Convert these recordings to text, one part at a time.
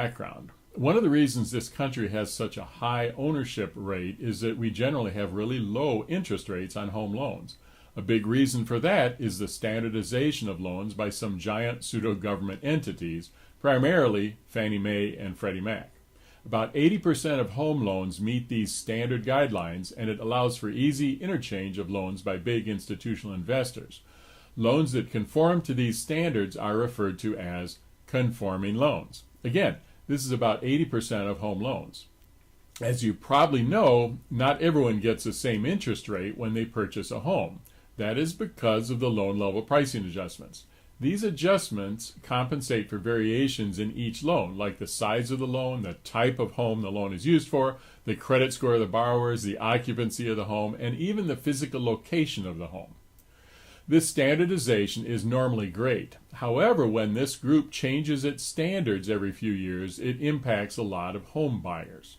background. One of the reasons this country has such a high ownership rate is that we generally have really low interest rates on home loans. A big reason for that is the standardization of loans by some giant pseudo-government entities, primarily FannieMae and FreddieMac. About 80% of home loans meet these standard guidelines, and it allows for easy interchange of loans by big institutional investors. Loans that conform to these standards are referred to as conforming loans. Again, this is about 80% of home loans. As you probably know, not everyone gets the same interest rate when they purchase a home. That is because of the loan level pricing adjustments. These adjustments compensate for variations in each loan, like the size of the loan, the type of home the loan is used for, the credit score of the borrowers, the occupancy of the home, and even the physical location of the home. This standardization is normally great. However, when this group changes its standards every few years, it impacts a lot of home buyers.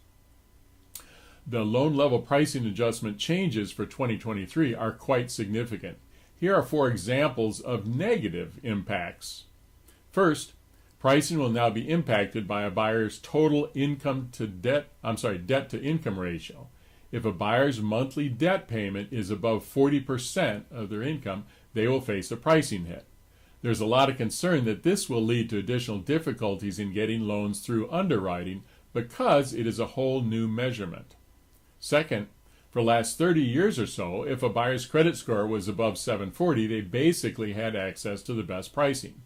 The loan level pricing adjustment changes for 2023 are quite significant. Here are 4 examples of negative impacts. First, pricing will now be impacted by a buyer's total debt to income ratio. If a buyer's monthly debt payment is above 40% of their income, they will face a pricing hit. There's a lot of concern that this will lead to additional difficulties in getting loans through underwriting because it is a whole new measurement. Second, for the last 30 years or so, if a buyer's credit score was above 740, they basically had access to the best pricing.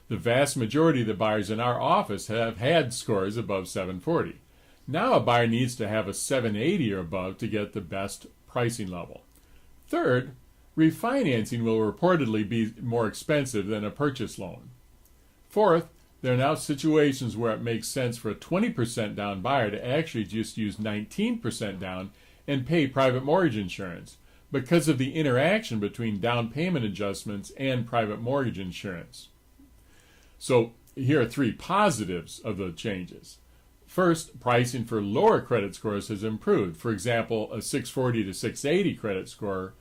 The vast majority of the buyers in our office have had scores above 740. Now a buyer needs to have a 780 or above to get the best pricing level. Third, refinancing will reportedly be more expensive than a purchase loan. Fourth, there are now situations where it makes sense for a 20% down buyer to actually just use 19% down and pay private mortgage insurance because of the interaction between down payment adjustments and private mortgage insurance. So here are 3 positives of the changes. First, pricing for lower credit scores has improved. For example, a 640 to 680 credit score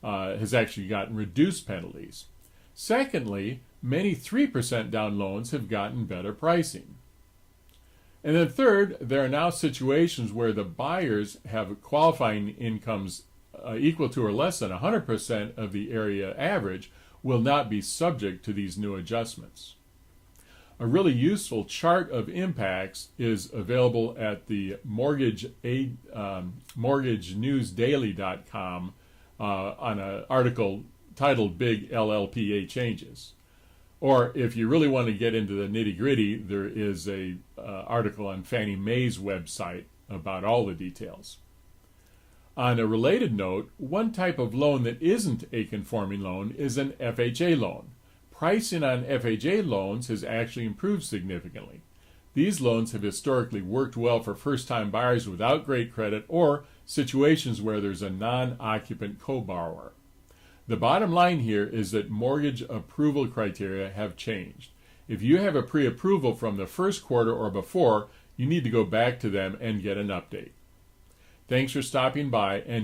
has actually gotten reduced penalties. Secondly, many 3% down loans have gotten better pricing. And then third, there are now situations where the buyers have qualifying incomes equal to or less than 100% of the area average will not be subject to these new adjustments. A really useful chart of impacts is available at the mortgagenewsdaily.com on an article titled Big LLPA Changes. Or if you really want to get into the nitty-gritty, there is a article on Fannie Mae's website about all the details. On a related note, one type of loan that isn't a conforming loan is an FHA loan. Pricing on FHA loans has actually improved significantly. These loans have historically worked well for first-time buyers without great credit or situations where there's a non-occupant co-borrower. The bottom line here is that mortgage approval criteria have changed. If you have a pre-approval from the first quarter or before, you need to go back to them and get an update. Thanks for stopping by, and